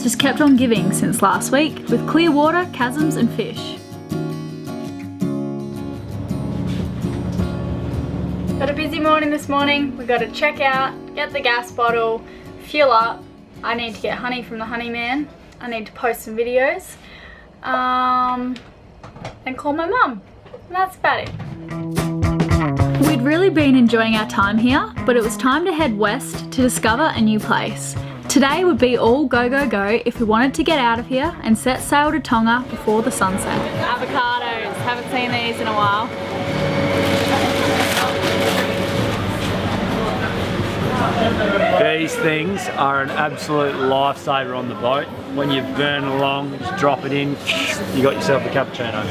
has just kept on giving since last week, with clear water, chasms and fish. Got a busy morning this morning. We've got to check out, get the gas bottle, fuel up. I need to get honey from the honey man. I need to post some videos. And call my mum. And that's about it. We'd really been enjoying our time here, but it was time to head west to discover a new place. Today would be all go go go if we wanted to get out of here and set sail to Tonga before the sunset. Avocados, haven't seen these in a while. These things are an absolute lifesaver on the boat. When you burn along, just drop it in, you got yourself a cappuccino.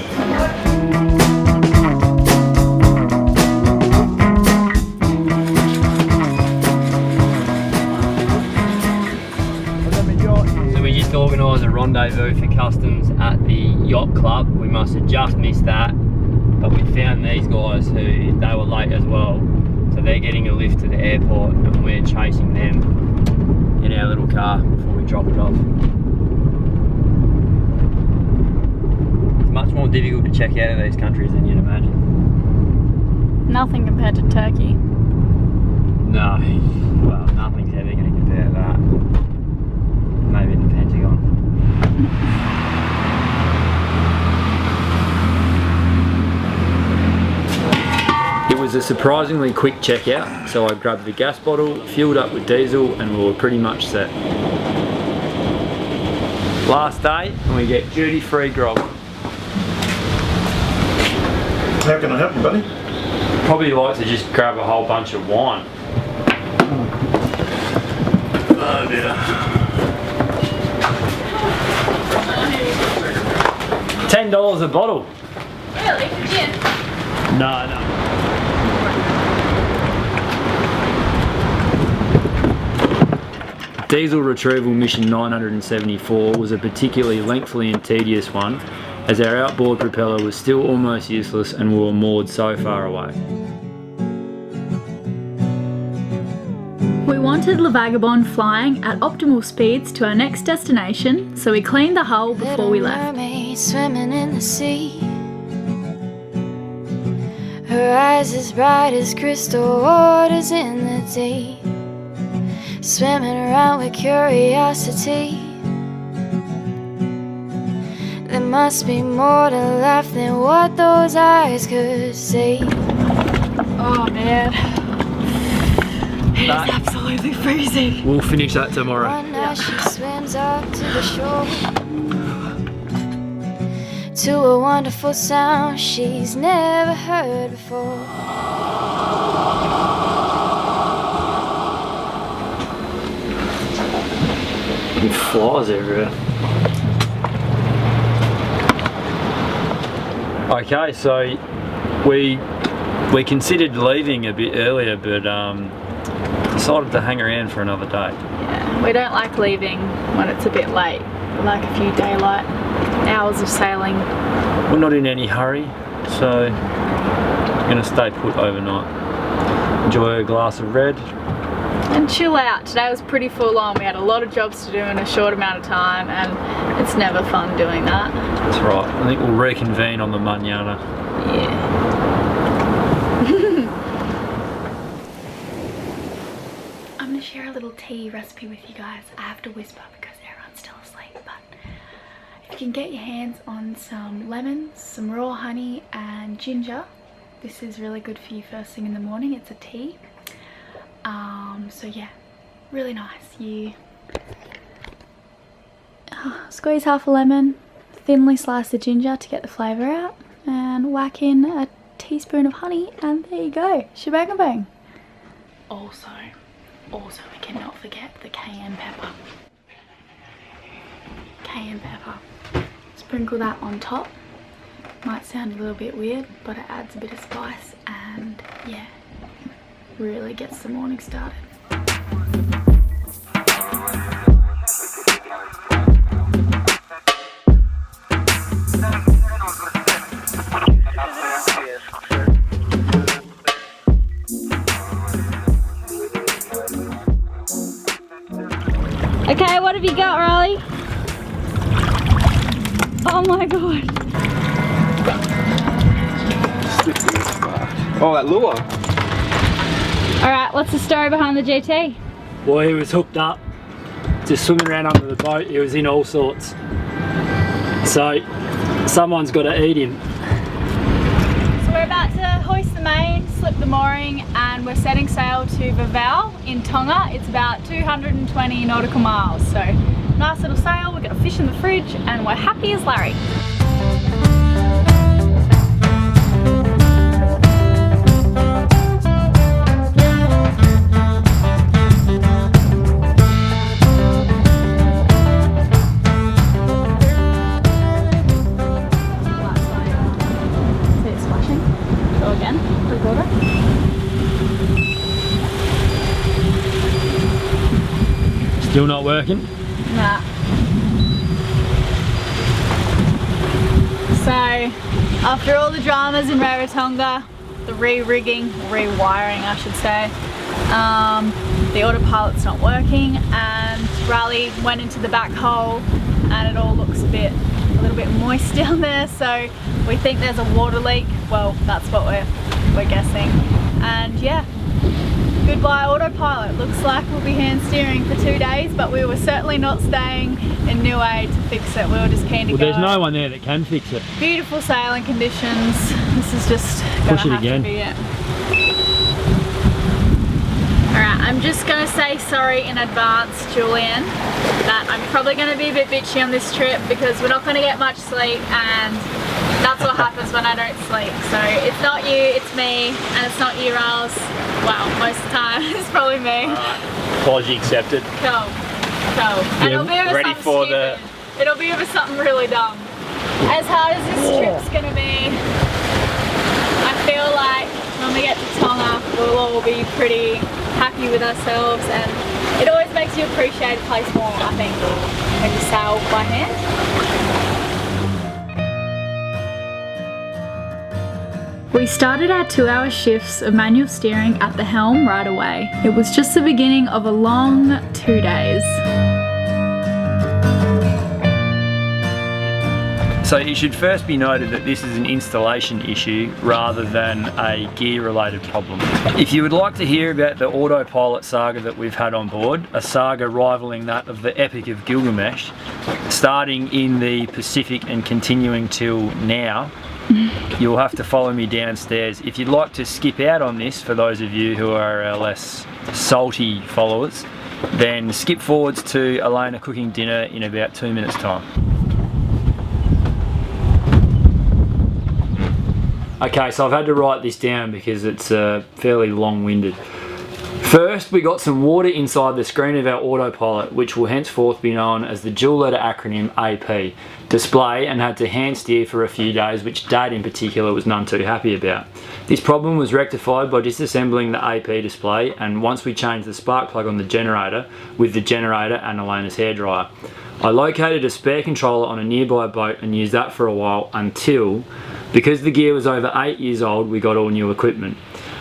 So we just organised a rendezvous for customs at the yacht club. We must have just missed that, but we found these guys who, they were late as well. So they're getting a lift to the airport and we're chasing them in our little car before we drop it off. It's much more difficult to check out of these countries than you'd imagine. Nothing compared to Turkey. No, well, nothing's ever going to compare to that. Maybe the Pentagon. It was a surprisingly quick checkout, so I grabbed the gas bottle, filled up with diesel, and we were pretty much set. Last day, and we get duty-free grog. How can I help you, buddy? Probably like to just grab a whole bunch of wine. Oh dear. $10 a bottle. Really? For gin? No. Diesel retrieval mission 974 was a particularly lengthy and tedious one, as our outboard propeller was still almost useless and we were moored so far away. We wanted the Vagabonde flying at optimal speeds to our next destination, so we cleaned the hull before we left. Swimming in the sea, her eyes as bright as crystal waters in the deep, swimming around with curiosity. There must be more to life than what those eyes could see. Oh man, it is absolutely freezing. We'll finish that tomorrow. One night she swims up to the shore, to a wonderful sound she's never heard before. With flies everywhere. Okay, so we considered leaving a bit earlier, but decided to hang around for another day. Yeah, we don't like leaving when it's a bit late. We like a few daylight hours of sailing. We're not in any hurry, so we're going to stay put overnight. Enjoy a glass of red. And chill out. Today was pretty full on. We had a lot of jobs to do in a short amount of time, and it's never fun doing that. That's right. I think we'll reconvene on the manana. Yeah. I'm going to share a little tea recipe with you guys. I have to whisper because everyone's still asleep, but if you can get your hands on some lemons, some raw honey and ginger, this is really good for you first thing in the morning. It's a tea. So yeah, really nice. You squeeze half a lemon, thinly slice the ginger to get the flavour out, and whack in a teaspoon of honey, and there you go, shebang bang. Also we cannot forget the cayenne pepper. Cayenne pepper. Sprinkle that on top. Might sound a little bit weird, but it adds a bit of spice, and yeah, really gets the morning started. Okay, what have you got, Riley? Oh my god. Oh, that lure. Alright, what's the story behind the GT? Well, he was hooked up, just swimming around under the boat. He was in all sorts. So, someone's got to eat him. So we're about to hoist the main, slip the mooring, and we're setting sail to Vava'u in Tonga. It's about 220 nautical miles. So, nice little sail, we've got a fish in the fridge, and we're happy as Larry. Still not working? Nah. So, after all the dramas in Rarotonga, the re-rigging, rewiring I should say, the autopilot's not working, and Riley went into the back hole and it all looks a little bit moist down there, so we think there's a water leak. Well, that's what we're guessing. And yeah, goodbye autopilot. Looks like we'll be hand steering for 2 days, but we were certainly not staying in Niue to fix it. We were just keen to go. There's no one there that can fix it. Beautiful sailing conditions. This is just gonna Push it have again. to be it. Alright, I'm just gonna say sorry in advance, Julian, that I'm probably gonna be a bit bitchy on this trip because we're not gonna get much sleep, and that's what happens when I don't sleep. So it's not you, it's me, and it's not you, Riles. Well, most of the time it's probably me. Apology accepted. Cool. And it'll be over ready something for stupid. It'll be over something really dumb. As hard as this trip's gonna be, I feel like when we get to Tonga, we'll all be pretty happy with ourselves, and it always makes you appreciate a place more, I think, when you sail by hand. We started our 2-hour shifts of manual steering at the helm right away. It was just the beginning of a long 2 days. So it should first be noted that this is an installation issue rather than a gear related problem. If you would like to hear about the autopilot saga that we've had on board, a saga rivaling that of the Epic of Gilgamesh, starting in the Pacific and continuing till now, you'll have to follow me downstairs. If you'd like to skip out on this, for those of you who are our less salty followers, then skip forwards to Elena cooking dinner in about 2 minutes time. Okay, so I've had to write this down because it's fairly long-winded. First, we got some water inside the screen of our autopilot, which will henceforth be known as the dual-letter acronym AP, display, and had to hand steer for a few days, which Dad in particular was none too happy about. This problem was rectified by disassembling the AP display, and once we changed the spark plug on the generator with the generator and Elena's hairdryer. I located a spare controller on a nearby boat and used that for a while until, because the gear was over 8 years old, we got all new equipment.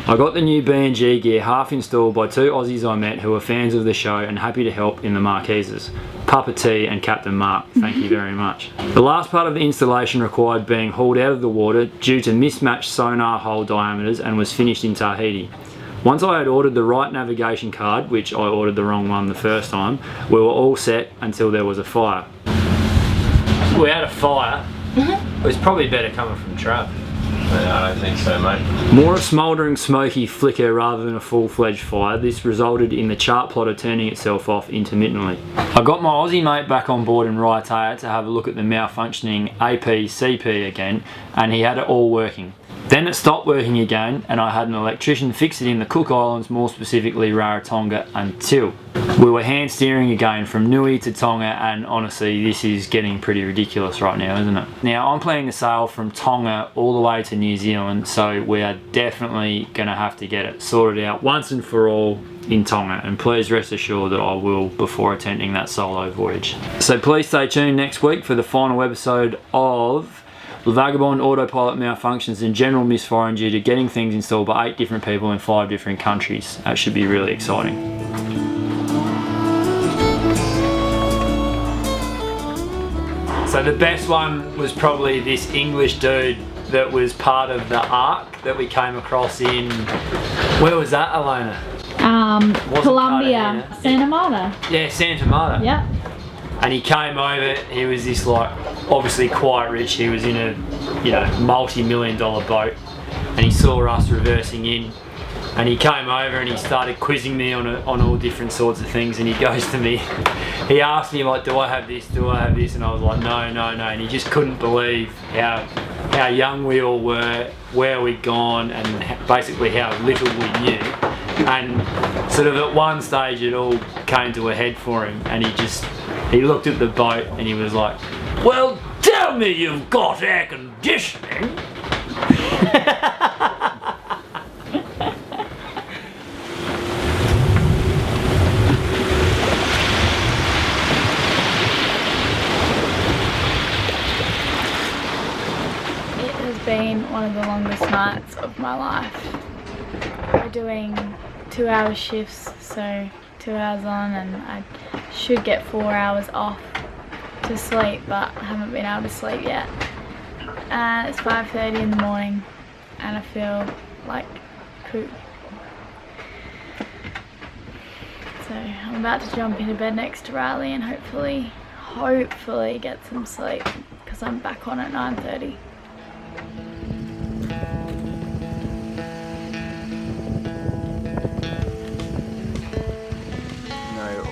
I got the new B&G gear half installed by 2 Aussies I met who are fans of the show and happy to help in the Marquises. Papa T and Captain Mark, thank you very much. The last part of the installation required being hauled out of the water due to mismatched sonar hole diameters and was finished in Tahiti. Once I had ordered the right navigation card, which I ordered the wrong one the first time, we were all set until there was a fire. We had a fire. It was probably better coming from Trav. I don't think so, mate. More a smouldering smoky flicker rather than a full-fledged fire. This resulted in the chart plotter turning itself off intermittently. I got my Aussie mate back on board in Raiatea to have a look at the malfunctioning AP-CP again, and he had it all working. Then it stopped working again, and I had an electrician fix it in the Cook Islands, more specifically Rarotonga, until we were hand steering again from Niue to Tonga, and honestly this is getting pretty ridiculous right now, isn't it? Now I'm planning to sail from Tonga all the way to New Zealand, so we are definitely going to have to get it sorted out once and for all in Tonga, and please rest assured that I will before attempting that solo voyage. So please stay tuned next week for the final episode of Vagabonde autopilot malfunctions and general misfiring due to getting things installed by 8 different people in 5 different countries. That should be really exciting. So the best one was probably this English dude that was part of the arc that we came across in, where was that, Elena? Colombia, Cartagena. Santa Marta. Yeah, Santa Marta. Yep. And he came over, he was this like, obviously quite rich, he was in a, you know, multi-million-dollar boat, and he saw us reversing in, and he came over and he started quizzing me on all different sorts of things, and he goes to me, he asked me like, do I have this, and I was like, no, and he just couldn't believe how young we all were, where we'd gone, and basically how little we knew. And sort of at one stage it all came to a head for him, and he looked at the boat and he was like, well, tell me you've got air conditioning. It has been one of the longest nights of my life. We're doing 2-hour shifts, so 2 hours on, and I should get 4 hours off to sleep, but I haven't been able to sleep yet. And it's 5:30 in the morning and I feel like poop. So I'm about to jump into bed next to Riley and hopefully get some sleep, because I'm back on at 9:30.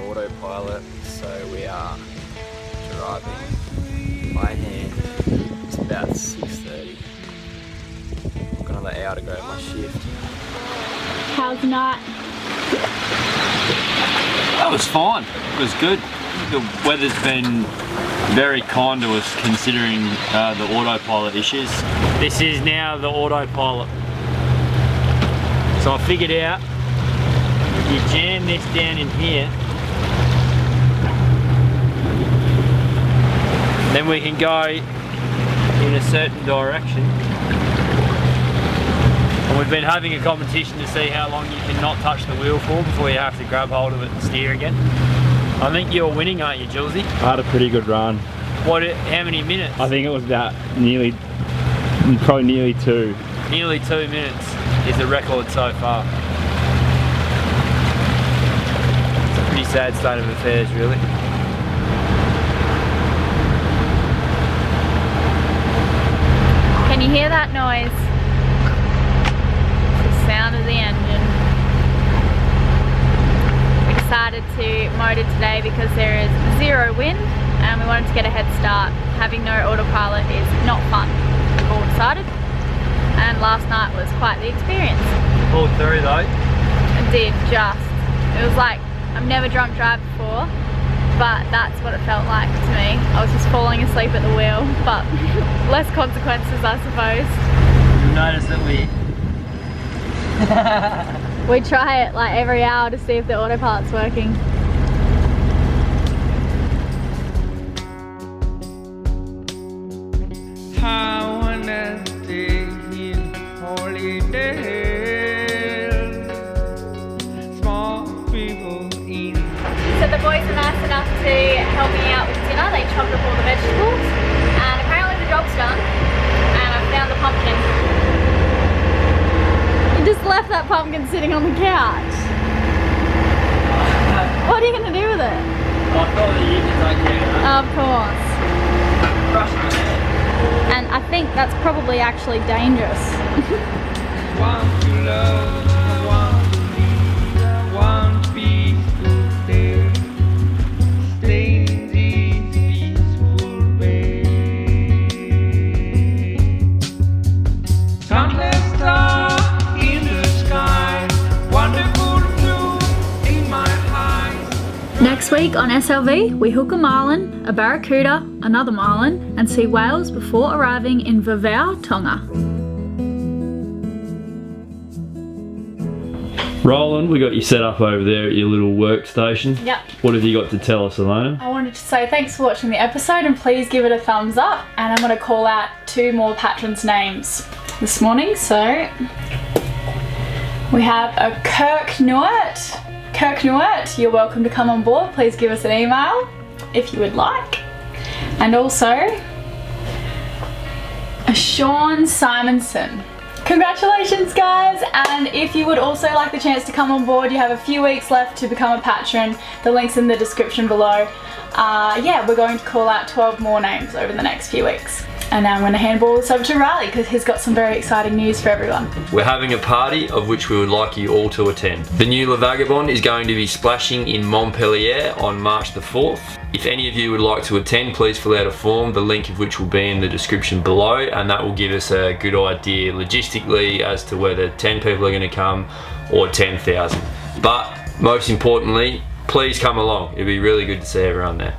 Autopilot, so we are driving by hand. It's about 6:30. Got another hour to go at my shift. How's the night? That was fine. It was good. The weather's been very kind to us considering the autopilot issues. This is now the autopilot. So I figured out, you jam this down in here, then we can go in a certain direction. And we've been having a competition to see how long you can not touch the wheel for before you have to grab hold of it and steer again. I think you're winning, aren't you, Julesy? I had a pretty good run. How many minutes? I think it was about probably nearly 2. Nearly 2 minutes is the record so far. It's a pretty sad state of affairs, really. Can you hear that noise? It's the sound of the engine. We decided to motor today because there is 0 wind and we wanted to get a head start. Having no autopilot is not fun, we've all decided. And last night was quite the experience. Pulled through though. It did, just. It was like, I've never drunk drive before, but that's what it felt like to me. I was just falling asleep at the wheel, but less consequences, I suppose. You'll notice that we try it like every hour to see if the autopilot's working. I wanna stay in holiday. Small people in. So the boys were nice enough to help me out with dinner. They chopped up all the vegetables and apparently the job's done and I found the pumpkin. You just left that pumpkin sitting on the couch. What are you going to do with it? I thought that you could take care of that. Of course. And I think that's probably actually dangerous. Want to love, want to leave, want peaceful day. Stay in this peaceful bay. Countless stars in the sky, wonderful blue in my eyes. Next week on SLV, we hook a marlin, a barracuda, another marlin, and see whales before arriving in Vava'u, Tonga. Roland, we got you set up over there at your little workstation. Yep. What have you got to tell us, Elena? I wanted to say thanks for watching the episode and please give it a thumbs up, and I'm going to call out 2 more patrons' names this morning. So we have a Kirk Niue. Kirk Niue, you're welcome to come on board. Please give us an email if you would like. And also a Sean Simonson. Congratulations guys, and if you would also like the chance to come on board, you have a few weeks left to become a patron. The link's in the description below. Yeah, we're going to call out 12 more names over the next few weeks. And now I'm going to handball this over to Riley because he's got some very exciting news for everyone. We're having a party of which we would like you all to attend. The new Vagabonde is going to be splashing in Montpellier on March the 4th. If any of you would like to attend, please fill out a form, the link of which will be in the description below, and that will give us a good idea logistically as to whether 10 people are going to come or 10,000. But most importantly, please come along. It'll be really good to see everyone there.